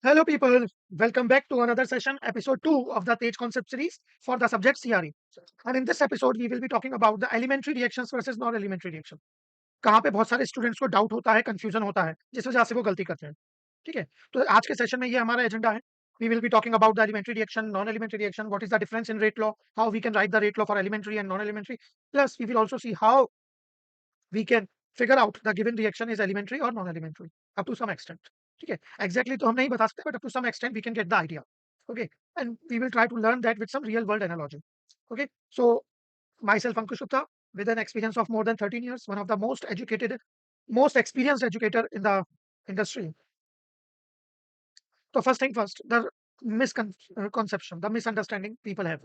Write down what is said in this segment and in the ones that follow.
Hello, people. Welcome back to another session, episode 2 of the Tej Concept series for the subject CRE. And in this episode, we will be talking about the elementary reactions versus non elementary reaction. कहाँ पे बहुत सारे students को doubt होता है, confusion होता है, जिस वजह से वो गलती करते हैं. ठीक है, तो आज के सेशन में ये हमारा एजेंडा है. We will be talking about the elementary reaction, non-elementary reaction, what is the difference in rate law, how we can write the rate law for elementary and non-elementary. Plus, we will also see how we can figure out the given reaction is elementary or non-elementary up to some extent. ठीक है, exactly तो हम नहीं बता सकते, but up to some extent we can get the idea. Okay, and we will try to learn that with some real world analogy. Okay, so myself Ankush Gupta, with an experience of more than 13 years, one of the most educated, most experienced educator in the industry. So first thing first, the misconception, the misunderstanding people have.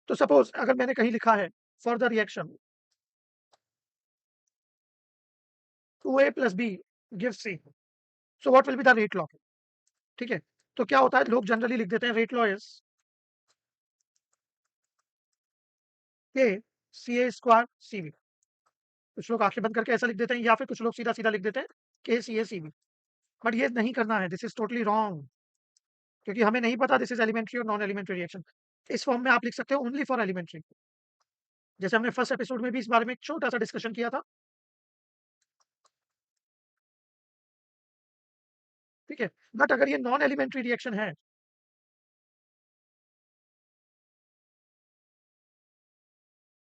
तो suppose अगर मैंने कहीं लिखा है for the reaction 2a plus b gives c, so what will be the rate law? ठीक है, तो क्या होता है, लोग जनरली लिख देते हैं रेट लॉ इज के सी ए स्क्वायर सी बी. कुछ लोग आंखें बंद करके ऐसा लिख देते हैं, या फिर कुछ लोग सीधा सीधा लिख देते हैं के C A C B. But ये नहीं करना है, दिस इज टोटली रॉन्ग, क्योंकि हमें नहीं पता दिस इज एलिमेंट्री और नॉन एलिमेंट्री रिएक्शन. इस फॉर्म में आप लिख सकते हो ओनली फॉर एलिमेंट्री, जैसे हमने फर्स्ट एपिसोड में भी इस बारे में एक छोटा सा डिस्कशन किया था. ठीक है, बट अगर ये नॉन एलिमेंट्री रिएक्शन है,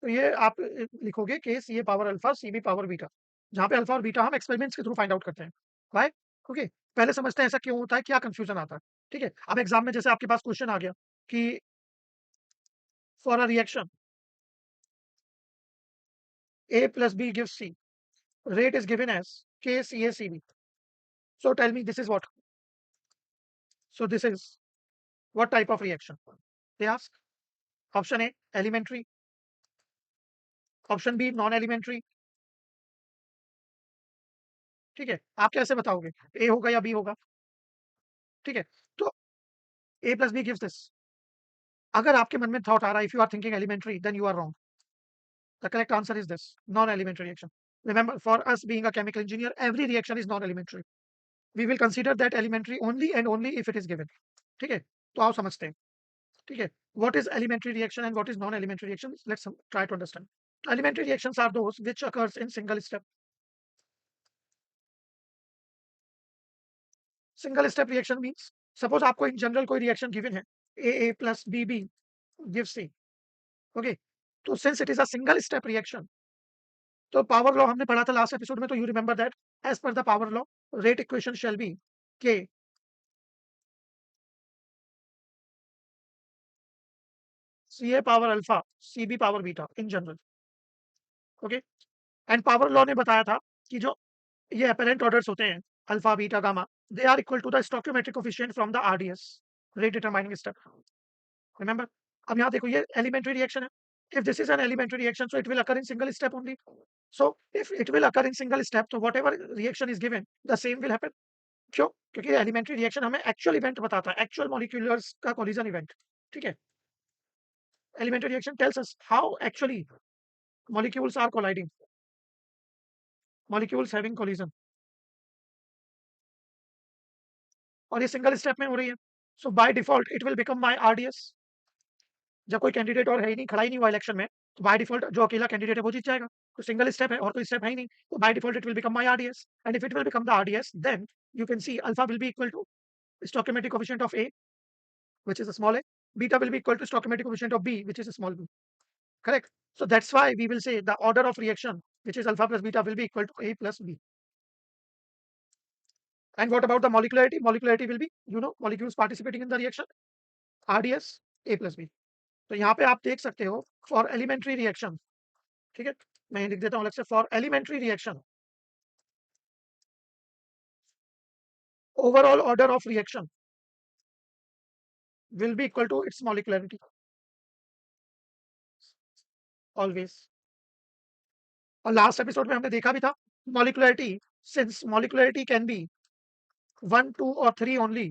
तो ये आप लिखोगे K C A power alpha C B power beta, जहाँ पे अल्फा और बीटा हम एक्सपेरिमेंट्स के थ्रू फाइंड आउट करते हैं. राइट. ओके, पहले समझते हैं ऐसा क्यों होता है, क्या कंफ्यूजन आता है. ठीक है, अब एग्जाम में जैसे आपके पास क्वेश्चन आ गया कि for a reaction a plus b gives c, rate is given as k c a c b, so tell me this is what, so this is what type of reaction, they ask. Option a elementary, option b non elementary. ठीक है, आप कैसे बताओगे ए होगा या B होगा. ठीक है, तो a plus b gives this. अगर आपके मन में थॉट आ रहा है if you are thinking elementary, then you are wrong. The correct answer is this, non elementary reaction. Remember, for us being a chemical engineer, every reaction is non elementary. We will consider that elementary only and only if it is given. ठीक है, तो आओ समझते हैं. ठीक है, what is elementary reaction and what is non-elementary reaction? Let's try to understand. Elementary reactions are those which occurs in single step. Single step reaction means, suppose आपको in general कोई reaction given है, a plus b gives c. Okay, तो since it is a single step reaction, तो power law हमने पढ़ा था last episode में, तो you remember that as per the power law, rate equation shall be k ca power alpha cb power beta in general. Okay, and power law ने बताया था कि जो ये apparent orders होते हैं, alpha beta gamma, they are equal to the stoichiometric coefficient from the RDS, rate determining step. Remember, अब यहाँ देखो ये elementary reaction है. If this is an elementary reaction, so it will occur in single step only. So if it will occur in single step, so whatever reaction is given, the same will happen. क्यों? क्योंकि elementary reaction हमें actual event बताता है, actual moleculars का collision event. ठीक है, elementary reaction tells us how actually molecules are colliding, molecules having collision, और ये सिंगल स्टेप में हो रही है. So by default it will become my RDS. जब कोई कैंडिडेट और है ही नहीं, खड़ा ही नहीं हुआ इलेक्शन में, तो बाय डिफॉल्ट जो अकेला कैंडिडेट है वो जीत जाएगा. तो सिंगल स्टेप है और कोई स्टेप है ही नहीं, तो by default it will become my RDS. And if it will become the RDS, then you can see alpha will be equal to stoichiometric coefficient of A, which is a small a. Beta will be equal to stoichiometric coefficient of B, which is a small b. Correct. So that's why we will say the order of reaction, which is alpha plus beta, will be equal to A plus B. And what about the molecularity? Molecularity will be, molecules participating in the reaction, RDS A plus B. तो यहाँ पे आप देख सकते हो for elementary reaction. ठीक है, मैं लिख देता हूँ अलग से, for elementary reaction overall order of reaction will be equal to its molecularity always. और लास्ट एपिसोड में हमने देखा भी था molecularity, since molecularity can be 1 2 or 3 only,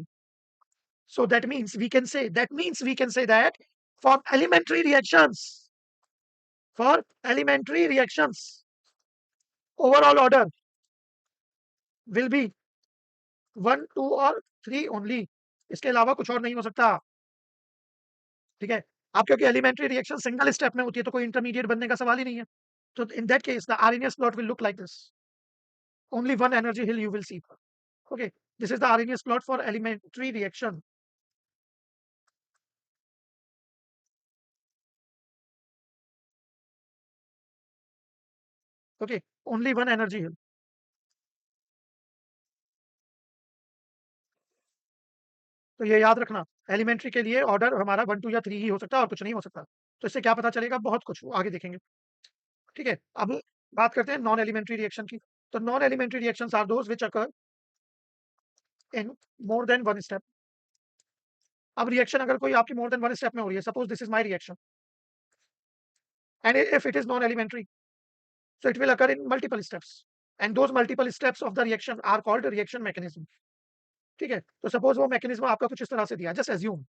so that means we can say that for elementary reactions, overall order will be 1 2 or 3 only. इसके अलावा कुछ और नहीं हो सकता। ठीक है। अब क्योंकि एलिमेंट्री रिएक्शन सिंगल स्टेप में होती है तो कोई इंटरमीडिएट बनने का सवाल ही नहीं है। तो इन that case the RNS plot will look like this, only one energy hill you will see. Okay, this is the Arrhenius plot for elementary reaction. Okay, only one energy hill. तो ये याद रखना, एलिमेंट्री के लिए order हमारा 1 2 या 3 ही हो सकता है और कुछ नहीं हो सकता। तो इससे क्या पता चलेगा, बहुत कुछ आगे देखेंगे। ठीक है। अब बात करते हैं नॉन एलिमेंट्री रिएक्शन की। तो non elementary reactions are those which occur in more than one step. अब रिएक्शन अगर कोई आपकी मोर देन वन स्टेप में हो रही है, suppose this is my reaction and if it is non elementary, so it will occur in multiple steps, and those multiple steps of the reaction are called reaction mechanism. ठीक है। तो suppose वो mechanism आपका कुछ इस तरह से दिया, जस्ट एज्यूम।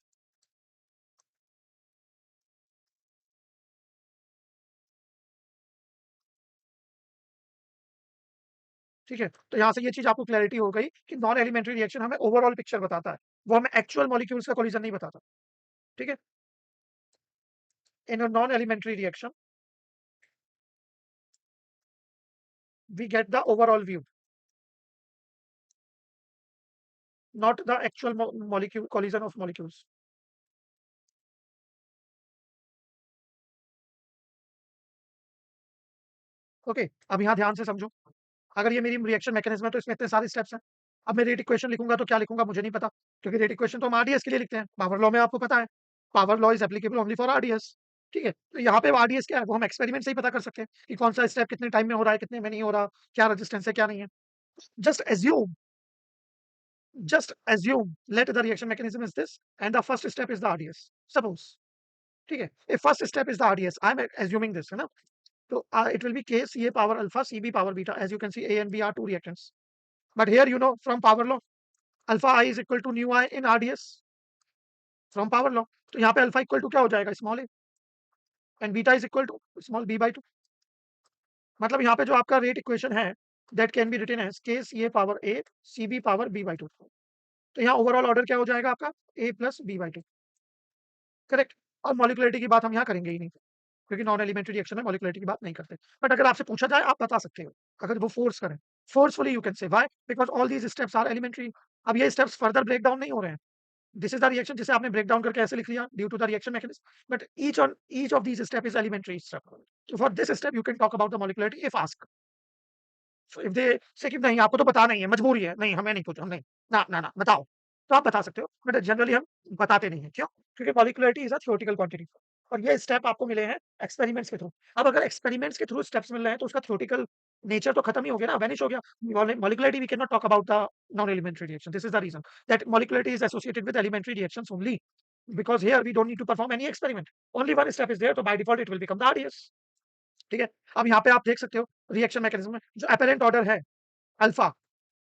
ठीक है। तो यहाँ से ये चीज आपको क्लैरिटी हो गई कि नॉन एलिमेंट्री रिएक्शन हमें ओवरऑल पिक्चर बताता है, वो हमें एक्चुअल मॉलिक्यूल्स का कोलिजन नहीं बताता। ठीक है। In a non elementary reaction we get the overall view, not the actual molecule collision of molecules. Okay. अब यहाँ ध्यान से समझो, अगर ये मेरी रिएक्शन मैकेनिज्म है तो इसमें इतने सारे स्टेप्स हैं। अब मैं रेट इक्वेशन लिखूंगा तो क्या लिखूंगा मुझे नहीं पता, क्योंकि रेट इक्वेशन तो हम आरडीएस के लिए लिखते हैं, पावर लॉ में आपको पता है power law is applicable only for RDS. ठीक है। तो यहाँ पे आरडीएस क्या है, वो हम एक्सपेरिमेंट से ही पता कर सकते हैं कि कौन सा स्टेप कितने टाइम में हो रहा है, कितने में नहीं हो रहा, क्या रेजिस्टेंस है क्या नहीं है। Just assume, just assume, let the reaction mechanism is this and the first step is the RDS, suppose। ठीक है। if first step is the RDS, I am assuming this है ना, तो it will be K Ca power alpha Cb power beta, as you can see A and B are two reactants, but here you know from power law alpha I is equal to nu I in RDS from power law। तो यहाँ पे alpha equal to क्या हो जाएगा, small A, and beta is equal to small B by two. मतलब यहाँ पे जो आपका रेट इक्वेशन है that can be written as K C A power A C B power B by two. तो यहाँ ओवरऑल ऑर्डर क्या हो जाएगा आपका, A plus B by two. Correct. और मॉलिक्युलरिटी की बात हम यहाँ करेंगे ही नहीं, क्योंकि नॉन एलिमेंट्री रिएक्शन में मॉलिक्युलरिटी की बात नहीं करते। बट अगर आपसे पूछा जाए आप बता सकते हो, अगर वो फोर्स करें forcefully you can say why, because all these steps are elementary. अब ये स्टेप्स फर्दर ब्रेक डाउन नहीं हो रहे हैं, दिस इज द रिएक्शन जिसे आपने ब्रेक डाउन करके ऐसे लिख लिया due to the reaction mechanism, but each of these step is elementary step. So for this step you can talk about the molecularity if asked। So if they say कि नहीं आपको तो बताना ही है, मजबूरी है, नहीं हमें नहीं पूछो, हम नहीं, ना ना ना बताओ, तो आप बता सकते हो, बट जनरली हम बताते नहीं है। क्यों? क्योंकि molecularity is a theoretical quantity और ये स्टेप आपको मिले हैं एक्सपेरिमेंट्स के थ्रू। अब अगर एक्सपेरिमेंट्स के थ्रू स्टेप्स मिल रहे हैं तो उसका थ्योरेटिकल नेचर तो खत्म ही हो गया ना, वैनिश हो गया। Molecularity we can not talk about the non elementary reaction, this is the reason that molecularity is associated with elementary reactions only, because here we don't need to perform any experiment, only one step is there, so by default it will become the RDS। ठीक है। अब यहाँ पे आप देख सकते हो reaction mechanism में जो अपेरेंट ऑर्डर है अल्फा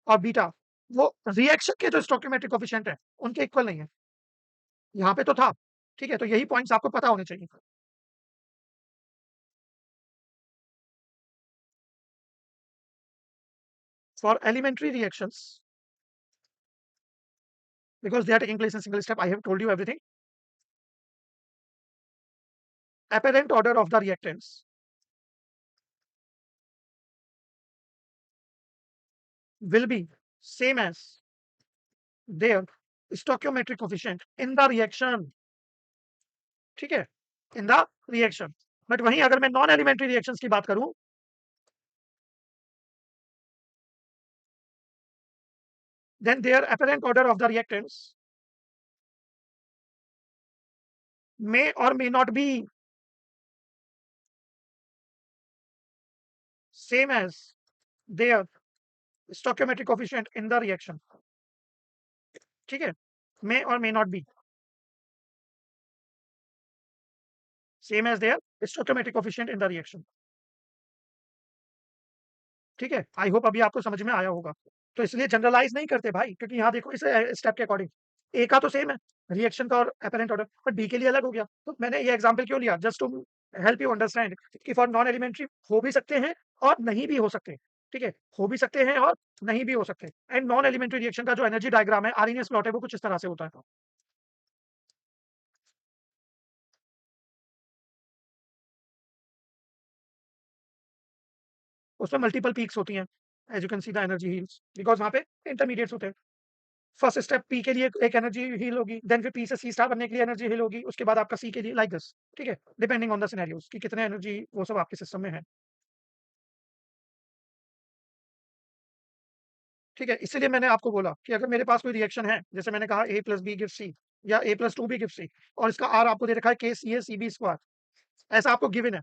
और बीटा, वो रिएक्शन के जो स्टोइकियोमेट्रिक कोएफिशिएंट है उनके इक्वल नहीं है, यहाँ पे तो था। ठीक है। तो यही पॉइंट्स आपको पता होने चाहिए। For elementary reactions, because they are taking place in single step, I have told you everything। apparent order of the reactants will be same as their stoichiometric coefficient in the reaction। ठीक है। In the reaction. But वहीं अगर मैं non elementary reactions की बात करूं, then their apparent order of the reactants may or may not be same as their stoichiometric coefficient in the reaction। ठीक है। may or may not be same as their stoichiometric coefficient in the reaction। ठीक है। I hope अभी आपको समझ में आया होगा। तो इसलिए जनरलाइज नहीं करते भाई, क्योंकि यहाँ देखो इस स्टेप के अकॉर्डिंग ए का तो सेम है रिएक्शन का और अपेरेंट ऑर्डर, बट बी के लिए अलग हो गया। तो मैंने ये एग्जांपल क्यों लिया, just to help you understand कि फॉर नॉन एलिमेंट्री हो भी सकते हैं और नहीं भी हो सकते। ठीक है? हो भी सकते हैं और नहीं भी हो सकते। एंड नॉन एलिमेंट्री रिएक्शन का जो एनर्जी डायग्राम है, आर्रहीनियस प्लॉट है, वो कुछ इस तरह से होता है। उसमें मल्टीपल पीक्स होती हैं, as you can see the energy heels, because वहाँ पे इंटरमीडिएट्स होते हैं। फर्स्ट स्टेप पी के लिए एक एनर्जी हील होगी, देन फिर पी से सी स्टार बनने के लिए एनर्जी हील होगी, उसके बाद आपका सी के लिए लाइक दिस, ठीक है? डिपेंडिंग ऑन द सिनेरियोज़ कि कितने एनर्जी वो सब आपके सिस्टम में है, ठीक है? इसीलिए मैंने आपको बोला कि अगर मेरे पास कोई रिएक्शन है, जैसे मैंने कहा A + B गिव्स C या A + 2B गिव्स C और इसका R आपको दे रखा है KCA/CB², ऐसा आपको गिवन है,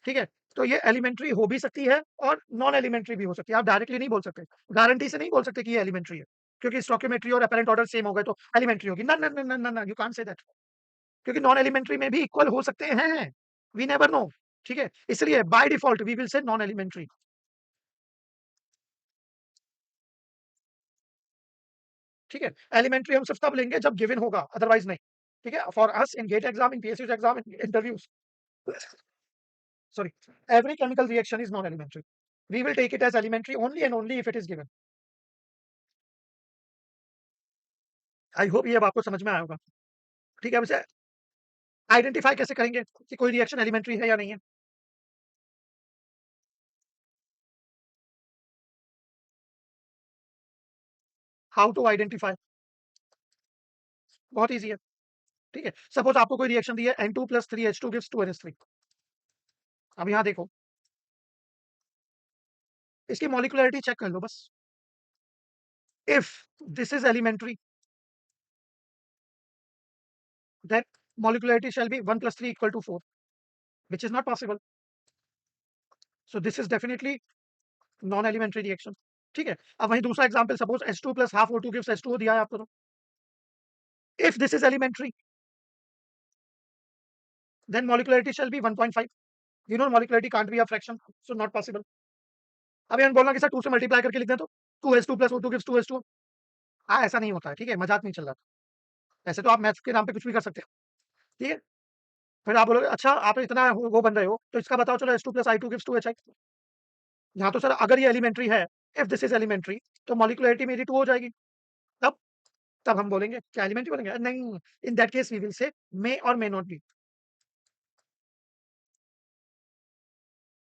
ठीक है? तो ये एलिमेंट्री हो भी सकती है और नॉन एलिमेंट्री भी हो सकती है। आप डायरेक्टली नहीं बोल सकते, गारंटी से नहीं बोल सकते कि ये एलिमेंट्री है, क्योंकि स्टोइकियोमेट्री और अपैरेंट ऑर्डर सेम हो गए तो एलिमेंट्री होगी। ना, ना, ना, ना, ना, ना, यू कांट से दैट, क्योंकि नॉन एलिमेंट्री में भी इक्वल हो सकते हैं। वी नेवर नो, ठीक है? इसलिए by default we will say non elementary, ठीक है? एलिमेंट्री हम सिर्फ तब लेंगे जब गिवन होगा, अदरवाइज नहीं, ठीक है? For us in GATE exam, in PSU exam, in interviews, sorry, every chemical reaction is non elementary. We will take it as elementary only and only if it is given. I hope ये अब आपको समझ में आया होगा, ठीक है? अब इसे आइडेंटिफाई कैसे करेंगे कि कोई रिएक्शन एलिमेंट्री है या नहीं है? How to identify? बहुत ईजी है, ठीक है? सपोज आपको कोई रिएक्शन दी है N2 + 3H2 gives 2NH3। अब यहाँ देखो, इसकी मॉलिक्यूलरिटी चेक कर लो बस। If this is elementary, then molecularity shall be 1 + 3 = 4, which is not possible. So this is definitely non-elementary reaction, ठीक है? अब वहीं दूसरा example, suppose H2 + ½ O2 gives H2O दिया है आपको तो। If this is elementary, then molecularity shall be 1.5. You know molecularity can't be a fraction, so not possible. अभी हम बोलना कि सर 2 से मल्टीप्लाई करके लिख दें तो 2H2 + O2 gives 2H2O। हाँ, ऐसा नहीं होता है, ठीक है? मजाक नहीं चल रहा। ऐसे तो आप मैथ्स के नाम पे कुछ भी कर सकते हो, ठीक है? फिर आप बोलोगे अच्छा आप इतना वो बन रहे हो, तो इसका बताओ, चलो H2 + I2 gives 2HI। यहाँ तो सर अगर ये एलिमेंट्री है, इफ दिस इज एलिमेंट्री, तो मॉलिक्यूलरिटी मेरी 2 हो जाएगी। तब तब हम बोलेंगे क्या एलिमेंट्री बोलेंगे? नहीं, in that case we will say may or may not be,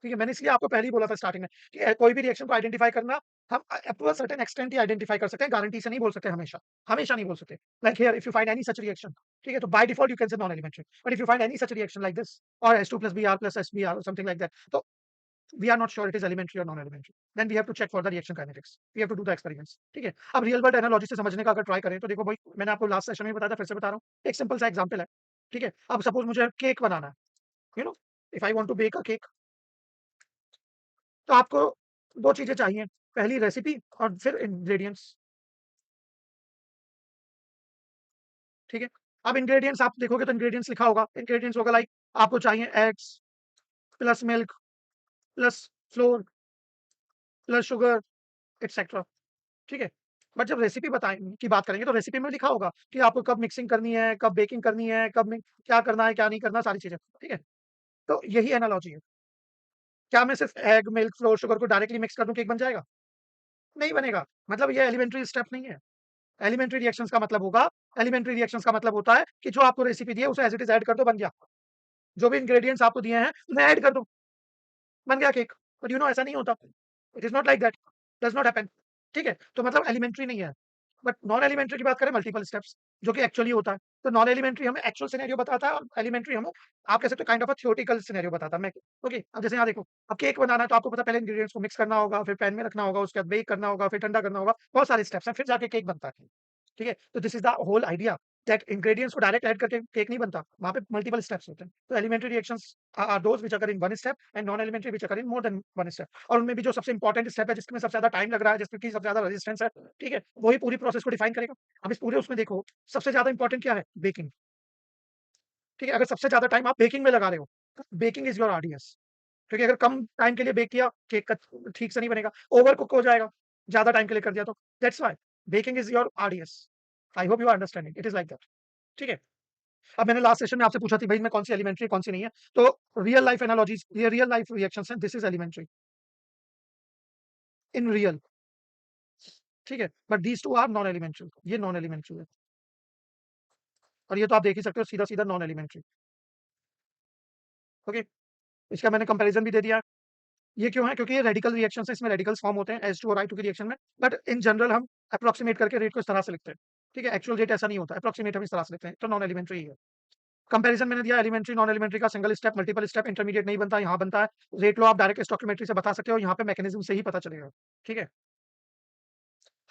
ठीक है? मैंने इसलिए आपको पहले ही बोला था स्टार्टिंग में कि कोई भी रिएक्शन को आइडेंटिफाई करना हम up to a certain extent ही आइडेंटिफाई कर सकते हैं, गारंटी से नहीं बोल सकते हमेशा। हमेशा नहीं बोल सकते। Like here if you find any such reaction, ठीक है? तो by default you can say non elementary, but if you find any such reaction like this और H2 + Br + SBr or something like that, तो we are not sure it is elementary or non-elementary. Then we have to check for the reaction kinetics. We have to do the experiments. ठीक है? अब real world analogy से समझने का अगर try करें तो देखो भाई, मैंने आपको लास्ट सेशन में बताया था, फिर से बता रहा हूँ। एक सिंपल सा एग्जांपल है, ठीक है? अब सपोज मुझे केक बनाना है, you know, if I want to bake a cake, तो आपको दो चीजें चाहिए, पहली रेसिपी और फिर इंग्रेडिएंट्स, ठीक है? अब इंग्रेडिएंट्स आप देखोगे तो इंग्रेडिएंट्स लिखा होगा, इंग्रेडिएंट्स होगा लाइक आपको चाहिए eggs plus milk plus floor plus sugar etcetera, ठीक है? बट जब रेसिपी बताएँ की बात करेंगे तो रेसिपी में लिखा होगा कि आपको कब मिक्सिंग करनी है, कब बेकिंग करनी है, कब में क्या करना है, क्या नहीं करना, सारी चीज़ें, ठीक है? तो यही एनालॉजी है। क्या मैं सिर्फ एग, मिल्क, फ्लोर, शुगर को डायरेक्टली मिक्स कर दूँ, केक बन जाएगा? नहीं बनेगा। मतलब ये एलिमेंटरी स्टेप नहीं है। एलिमेंटरी रिएक्शंस का मतलब होता है कि जो आपको रेसिपी दी है उसे एज़ इट इज़ ऐड कर दो, बन गया। जो भी इंग्रीडिएंट्स आपको दिए हैं, उन्हें ऐड कर दो, बन गया केक। बट यू नो ऐसा नहीं होता। It is not like that, does not happen, ठीक है? तो मतलब एलिमेंटरी नहीं है। बट नॉन एलिमेंट्री की बात करें, मल्टीपल स्टेप्स, जो कि एक्चुअली होता है। तो नॉन एलिमेंट्री हमें एक्चुअल सिनेरियो बताता है और एलिमेंट्री हमें आप कह सकते हो kind of a theoretical scenario बताता है। मैं ओके, अब जैसे यहाँ देखो, अब केक बनाना है तो आपको पता है पहले इंग्रीडिएंट्स को मिक्स करना होगा, फिर पैन में रखना होगा, उसके बाद बेक करना होगा, फिर ठंडा करना होगा, बहुत सारे स्टेप्स हैं, फिर जाके केक बनता है। ठीक है? तो this is the whole idea that ingredients को डायरेक्ट ऐड करके केक नहीं बनता। वहाँ पे मल्टीपल स्टेप्स होते हैं। तो elementary reactions are those which occur in one step and non elementary which occur in more than one step. और उनमें भी जो सबसे इंपॉर्टेंट स्टेप है, जिसमें सबसे ज़्यादा टाइम लग रहा है, जिसमें की सबसे ज़्यादा रेजिस्टेंस है, ठीक है? वही पूरी प्रोसेस को डिफाइन करेगा। अब इस पूरे उसमें देखो, सबसे ज़्यादा इंपॉर्टेंट क्या है? बेकिंग, ठीक है? अगर सबसे ज़्यादा टाइम आप बेकिंग में लगा रहे हो, तो बेकिंग इज़ योर आरडीएस। क्योंकि अगर कम टाइम के लिए बेक किया, केक का ठीक से नहीं बनेगा, ओवर कुक हो जाएगा, ज़्यादा टाइम के लिए कर दिया तो। That's why baking is your RDS. I hope you are understanding, it is like that, ठीक है? अब मैंने लास्ट सेशन में आपसे पूछा थी भाई मैं कौन सी एलिमेंट्री कौन सी नहीं है, तो रियल लाइफ एनालॉजीज़, ये रियल लाइफ रिएक्शंस हैं, this is elementary. In real, ठीक है, but these two are non elementary, ये नॉन एलिमेंट्री है, और ये तो आप देख ही सकते हो सीधा सीधा नॉन एलिमेंट्री। ओके, इसका मैंने कंपैरिजन भी दे दिया। ये क्यों है? क्योंकि ये रेडिकल रिएक्शन है, इसमें रेडिकल्स फॉर्म होते हैं H2 और I2 के रिएक्शन में, बट इन जनरल हम अप्रोक्सीमेट करके रेट को इस तरह से लिखते हैं, ठीक है, एक्चुअल रेट ऐसा नहीं होता, अप्रोक्सीमेट हम इस तरह से लिखते हैं, तो नॉन एलिमेंट्री है। कंपैरिजन मैंने दिया, एलिमेंट्री नॉन एलिमेंट्री का single step multiple step intermediate नहीं बनता, यहाँ बनता है। रेट लो आप डायरेक्ट स्टोइकियोमेट्री से बता सकते हो, यहाँ पे मैकेनिज्म से ही पता चलेगा, ठीक है।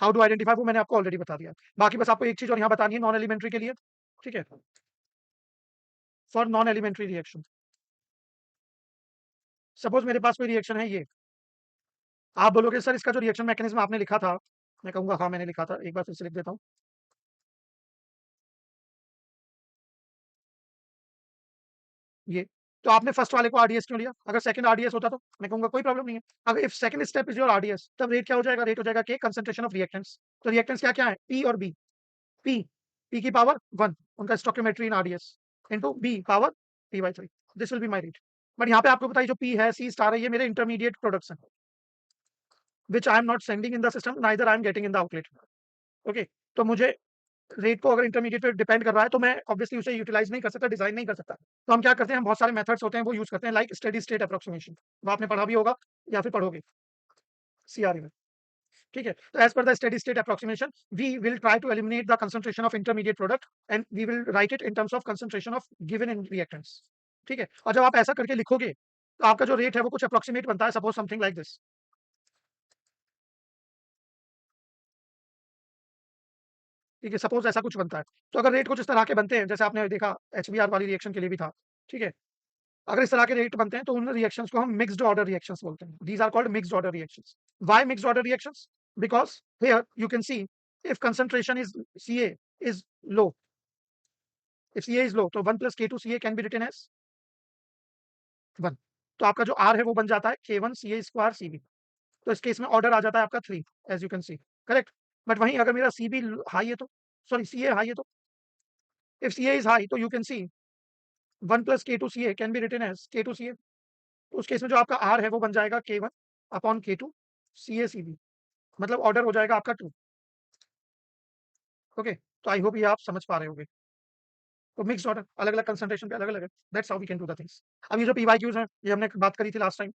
हाउ टू आइडेंटिफाई वो मैंने आपको ऑलरेडी बता दिया। बाकी बस आपको एक चीज और यहाँ बतानी है नॉन एलिमेंट्री के लिए, ठीक है, for non elementary reaction. Suppose मेरे पास कोई रिएक्शन है ये, आप बोलोगे सर इसका जो रिएक्शन मैकेनिज्म आपने लिखा था, मैं कहूंगा हाँ मैंने लिखा था, एक बार फिर से लिख देता हूँ। ये तो आपने फर्स्ट वाले को आरडीएस क्यों लिया? अगर सेकंड आरडीएस होता तो मैं कहूंगा कोई प्रॉब्लम नहीं है। अगर if second step is your RDS, तब रेट क्या हो जाएगा? रेट हो जाएगा के कंसंट्रेशन ऑफ रिएक्टेंट्स। तो रिएक्टेंट्स क्या क्या है? पी और बी। पी, पी की पावर 1, उनका stoichiometry in RDS, into B power p/3, this will be my rate. But यहाँ पे आपको बताइए जो पी है, सी स्टार है, ये मेरे इंटरमीडिएट प्रोडक्ट्स हैं, which I am not sending in the system, neither I am getting in the outlet. Okay, तो मुझे रेट को अगर इंटरमीडिएट पे डिपेंड कर रहा है, तो मैं ऑब्वियसली उसे यूटिलाइज नहीं कर सकता, डिजाइन नहीं कर सकता। तो हम क्या करते हैं, हम बहुत सारे मेथड्स होते हैं वो यूज करते हैं, लाइक स्टेडी स्टेट अप्रोक्सीमेशन, वो आपने पढ़ा भी होगा या फिर पढ़ोगे सीआरई में, ठीक है। तो as per the steady state approximation we will try to eliminate the concentration of intermediate product and we will write it in terms of concentration of given in reactants, ठीक है। और जब आप ऐसा करके लिखोगे तो आपका जो रेट है वो कुछ अप्रोक्सीमेट बनता है, सपोज समथिंग लाइक दिस, ठीक है, सपोज ऐसा कुछ बनता है। तो अगर रेट कुछ इस तरह के बनते हैं, जैसे आपने देखा एचबीआर वाली रिएक्शन के लिए भी था, ठीक है, अगर इस तरह के रिएक्ट बनते हैं तो उन रिएक्शंस को हम मिक्स्ड ऑर्डर रिएक्शंस बोलते हैं। These are called mixed order reactions. Why mixed order reactions? Because here you can see if concentration is Ca is low, if Ca is low, तो 1 plus K2 Ca can be written as 1, तो आपका जो R है वो बन जाता है K1 Ca square Cb। तो इस केस में ऑर्डर आ जाता है आपका 3, as you can see, correct. But वहीं अगर मेरा Cb हाई है तो, सॉरी Ca हाई है तो, इफ Ca is high तो you can C 1 plus K2 Ca can be written as K2 Ca। उस केस में जो आपका R है वो बन जाएगा K1 upon K2 Ca Cb, मतलब ऑर्डर हो जाएगा आपका 2। ओके, तो आई होप ये आप समझ पा रहे होगे। तो मिक्स्ड ऑर्डर अलग अलग कंसंट्रेशन पे अलग अलग है, that's how we can do the things. अब ये जो पीवाईक्यूज हैं ये हमने बात करी थी लास्ट टाइम,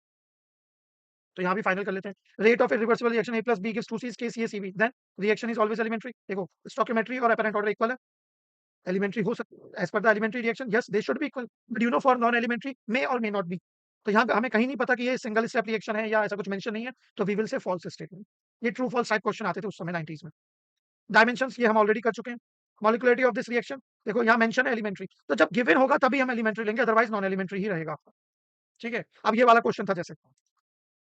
तो यहाँ भी फाइनल कर लेते हैं। Rate of irreversible reaction A plus B gives 2c K C A C B, then reaction is always elementary. देखो स्टोइकियोमेट्री और अपैरेंट ऑर्डर इक्वल है, एलिमेंट्री हो सकता as per the elementary reaction, yes they should be equal, but you know for non elementary may or may not be. तो यहाँ हमें कहीं नहीं पता कि ये सिंगल स्टेप रिएक्शन है या ऐसा कुछ मेंशन नहीं है, तो we will say false statement. ये ट्रू फॉल्स टाइप क्वेश्चन आते थे उस समय 90s में। डायमेंशंस ये हम ऑलरेडी कर चुके हैं। मॉलिक्युलरिटी ऑफ दिस रिएक्शन, देखो यहाँ मेंशन है एलिमेंट्री, तो जब गिवन होगा तभी हम एलिमेंट्री लेंगे, अदरवाइज नॉन एलिमेंट्री ही रहेगा आपका, ठीक है। अब ये वाला क्वेश्चन था जैसे,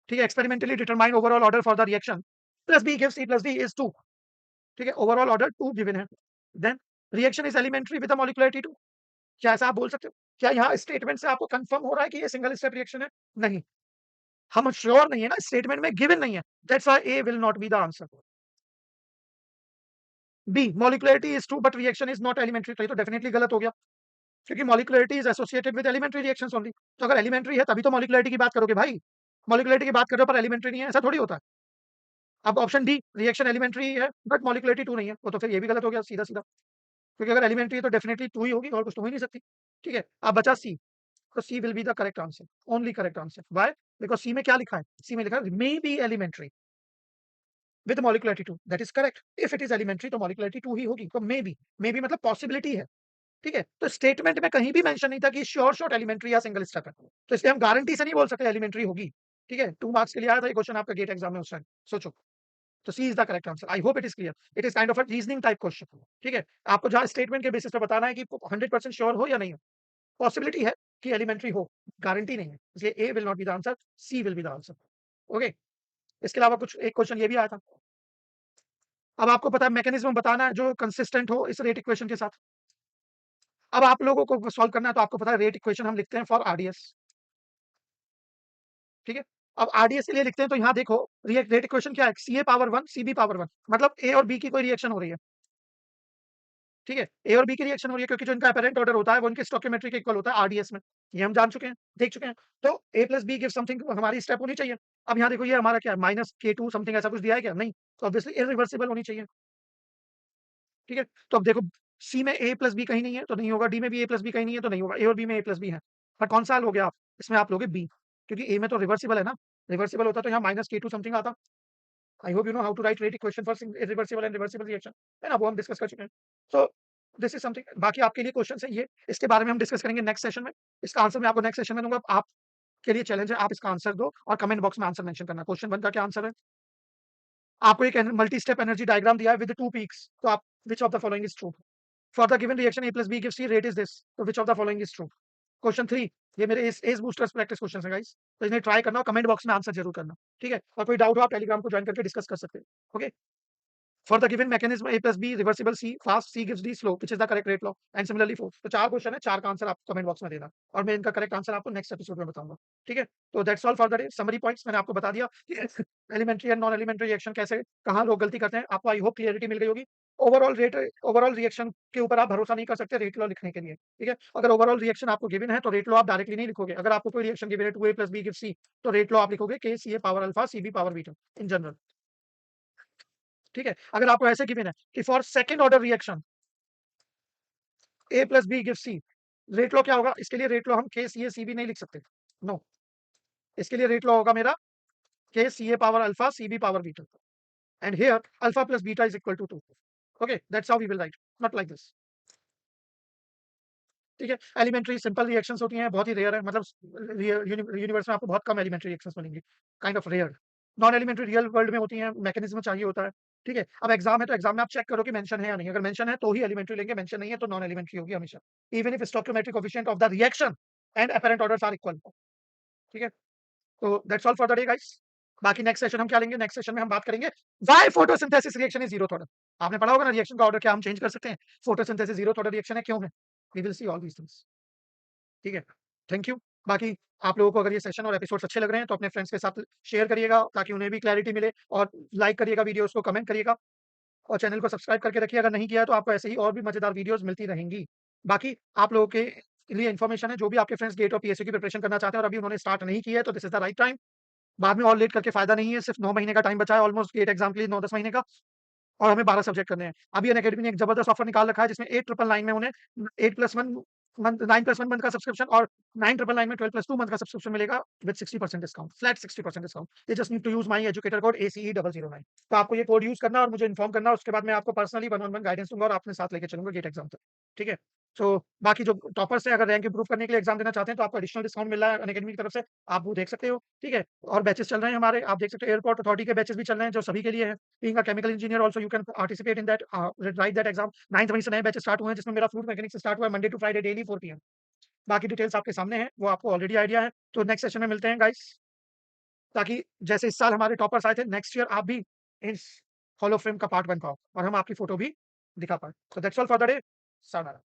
ठीक है, experimentally determine overall order for the reaction plus B gives C plus D is 2, ठीक है, ओवरऑल ऑर्डर 2 गिवन है, then reaction is elementary with the molecularity 2। क्या ऐसा आप बोल सकते हो? क्या यहाँ स्टेटमेंट से आपको कंफर्म हो रहा है कि ये सिंगल स्टेप रिएक्शन है? नहीं, हम श्योर नहीं है ना, स्टेटमेंट में गिवन नहीं है, that's why A will not be the answer. B molecularity is 2 but reaction is not elementary, तो ये तो डेफिनेटली गलत हो गया, क्योंकि molecularity is associated with elementary reactions only. तो अगर एलिमेंट्री है तभी तो मॉलिक्युलरिटी की बात करोगे भाई, मॉलिक्युलरिटी की बात कर रहे हो पर एलिमेंट्री नहीं है, ऐसा थोड़ी होता है। अब ऑप्शन डी रिएक्शन एलिमेंट्री है बट मॉलिक्युलरिटी 2 नहीं है, वो तो फिर ये भी गलत हो गया सीधा सीधा, क्योंकि अगर एलिमेंट्री है तो डेफिनेटली 2 ही होगी और कुछ तो हो ही नहीं सकती, ठीक है। अब बचा सी, तो C will be the correct answer, only correct answer. Why? Because C में क्या लिखा है? सी में लिखा है may be elementary with molecularity 2, that is correct. If it is elementary तो मॉलिक्युलरिटी 2 ही होगी, तो मे बी मतलब पॉसिबिलिटी है, ठीक है। तो स्टेटमेंट में कहीं भी मेंशन नहीं था कि श्योर शॉट एलिमेंट्री या सिंगल स्टेप है, तो इसलिए हम गारंटी से नहीं बोल सकते एलिमेंट्री होगी, ठीक है। 2 मार्क्स के लिए आया था ये क्वेश्चन आपका गेट एग्जाम में उस टाइम, सोचो। तो C is the correct answer. I hope it is clear, it is kind of a reasoning type question, ठीक है। आपको जहां स्टेटमेंट के बेसिस पे बताना है कि 100% श्योर हो या नहीं हो, पॉसिबिलिटी है कि एलिमेंट्री हो, गारंटी नहीं है, इसलिए A will not be the answer, C will be the answer. Okay, इसके अलावा कुछ एक क्वेश्चन ये भी आया था। अब आपको पता है मैकेनिज्म बताना है जो कंसिस्टेंट हो इस रेट इक्वेशन के साथ। अब आप लोगों को सॉल्व करना है, तो आपको पता है रेट इक्वेशन हम लिखते हैं फॉर आरडीएस, ठीक है। अब आरडीएस के लिए लिखते हैं तो यहाँ देखो रेट इक्वेशन क्या है, सी A power 1 C B power 1, मतलब ए और बी की कोई रिएक्शन हो रही है, ठीक है? ए और बी की रिएक्शन हो रही है क्योंकि जो इनका अपैरेंट ऑर्डर होता है वो इनके स्टोइकियोमेट्री के इक्वल होता है आरडीएस में। ये हम जान चुके हैं, देख चुके हैं। तो ए प्लस बी गिव्स समथिंग हमारी स्टेप होनी चाहिए। अब यहाँ देखो ये हमारा क्या है माइनस K2 समथिंग ऐसा कुछ दिया है क्या? नहीं। तो ऑब्वियसली इर्रिवर्सिबल होनी चाहिए। ठीक है? तो अब देखो सी में ए प्लस बी कहीं नहीं है तो नहीं होगा, डी में भी ए प्लस बी कहीं नहीं है तो नहीं होगा, ए और बी में ए प्लस बी है। पर कौन सा हल लोगे आप? इसमें आप लोगे बी क्योंकि ए में तो रिवर्सिबल है ना, रिवर्सिबल होता तो यहाँ माइनस K2 समथिंग आता। I hope you know how to write rate equation for irreversible and reversible reaction, है ना? वो हम डिस्कस कर चुके हैं। सो दिस इज समथिंग, बाकी आपके लिए क्वेश्चन है ये, इसके बारे में हम डिस्कस करेंगे नेक्स्ट सेशन में। इसका आंसर मैं आपको नेक्स्ट सेशन में दूंगा। आपके लिए चैलेंज है, आप इसका आंसर दो और कमेंट बॉक्स में आंसर मेंशन करना। क्वेश्चन 1 का क्या आंसर है? आपको एक मल्टी स्टेप एनर्जी डायग्राम दिया है विद 2 पीक्स, तो आप which of the following is true? For the given reaction A plus B gives C rate is this, तो which of the following is true? Question 3, ये मेरे edge boosters practice question है guys, तो इन्हें try करना और comment box में answer जरूर करना, ठीक है? और कोई डाउट हो आप टेलीग्राम को ज्वाइन करके डिस्कस कर सकते हैं, okay? For the given mechanism A plus B reversible C fast C gives D slow which is the correct rate law and similarly force। तो 4 क्वेश्चन है, 4 का आंसर आप कमेंट बॉक्स में देना और मैं इनका करेक्ट आंसर आपको नेक्स्ट एपिसोड में बताऊंगा, ठीक है? तो that's all for the day. Summary points मैंने आपको बता दिया कि elementary and non elementary reaction कैसे, कहाँ लोग गलती करते हैं, आपको आई होप क्लियरिटी मिल गई होगी। ओवरऑल रिएक्शन के ऊपर आप भरोसा नहीं कर सकते रेट लॉ लिखने के लिए, ठीक है? अगर ओवरऑल रिएक्शन आपको गिवन है तो रेट लॉ आप डायरेक्टली नहीं लिखोगे। अगर आपको कोई रिएक्शन गिवन है 2A plus B gives C, तो रेट लॉ आप लिखोगे K CA power alpha CB power beta in general, ठीक है? अगर आपको ऐसे गिवन है कि for second order reaction A plus B give C, rate law क्या होगा? इसके लिए रेट लॉ हम के सी ए सी बी नहीं लिख सकते, नो। इसके लिए रेट लॉ होगा मेरा k C A power alpha C B power beta and here alpha plus beta is equal to 2। Okay, that's how we will write, not like this, ठीक है? Elementary simple reactions होती हैं, बहुत ही rare है, मतलब universe में आपको बहुत कम एलिमेंट्री रिएक्शंस मिलेंगी, kind of rare. Non elementary real world में होती हैं, मैकेनिज्म चाहिए होता है, ठीक है? अब एग्जाम है तो एग्जाम में आप चेक करो कि मेंशन है या नहीं, अगर मेंशन है तो ही एलिमेंट्री लेंगे, मेंशन नहीं है तो नॉन एलिमेंट्री होगी हमेशा, even if stoichiometric coefficient of the reaction and apparent orders are equal, ठीक है? तो that's all for the day guys. बाकी नेक्स्ट सेशन हम क्या लेंगे? नेक्स्ट सेशन में हम बात करेंगे why photosynthesis reaction is zero order. आपने पढ़ा होगा ना रिएक्शन का ऑर्डर क्या हम चेंज कर सकते हैं? फोटोसिंथेसिस जीरो ऑर्डर रिएक्शन है, क्यों है? We will see all these things, ठीक है? Thank you. बाकी आप लोगों को अगर ये सेशन और एपिसोड्स अच्छे लग रहे हैं तो अपने फ्रेंड्स के साथ शेयर करिएगा ताकि उन्हें भी क्लैरिटी मिले, और लाइक करिएगा वीडियोस को, कमेंट करिएगा और चैनल को सब्सक्राइब करके रखिए अगर नहीं किया है तो आपको ऐसे ही और भी मजेदार वीडियोस मिलती रहेंगी। बाकी आप लोगों के लिए इन्फॉर्मेशन है, जो भी आपके फ्रेंड्स गेट और पीएसयू की प्रिपरेशन करना चाहते हैं और अभी उन्होंने स्टार्ट नहीं की है तो this is the right time. बाद में और लेट करके फायदा नहीं है, सिर्फ 9 महीने का टाइम बचा है ऑलमोस्ट गेट एग्जाम के लिए, 9-10 महीने का, और हमें 12 सब्जेक्ट करने हैं। अभी अनअकैडमी ने एक जबरदस्त ऑफर निकाल रखा है जिसमें 8999 में उन्हें 8+1 मंथ 9+1 मंथ का सब्सक्रिप्शन और 9999 में 12+2 मंथ का सब्सक्रिप्शन मिलेगा with 60% discount, flat 60% discount. You just need to use my educator code ACE009। तो आपको ये कोड यूज करना है और मुझे इन्फॉर्म करना है, उसके बाद मैं आपको personally one on one guidance दूंगा और अपने साथ लेके चलूंगा गेट एग्जाम तक, ठीक है? सो बाकी जो टॉपर्स हैं अगर रैंक इंप्रूव करने के लिए एग्जाम देना चाहते हैं तो आपको एडिशनल डिस्काउंट मिल रहा है अनअकैडमी की तरफ से, आप वो देख सकते हो, ठीक है? और बैचेस चल रहे हैं हमारे, आप देख सकते हो एयरपोर्ट अथॉरिटी के बैचेस भी चल रहे हैं जो सभी के लिए है। Being a chemical engineer also you can participate in that, right that exam. 9th मई से नए बैचेस स्टार्ट हुए हैं जिसमें मेरा फ्लूइड मैकेनिक्स से स्टार्ट हुआ है Monday to Friday daily 4 PM. बाकी डिटेल्स आपके सामने हैं, वो आपको ऑलरेडी आइडिया है। तो नेक्स्ट सेशन में मिलते हैं गाइस, ताकि जैसे इस साल हमारे टॉपर्स आए थे नेक्स्ट ईयर आप भी इस हॉल ऑफ फेम का पार्ट बन पाओ और हम आपकी फोटो भी दिखा पाए। So that's all for the day. Sayonara.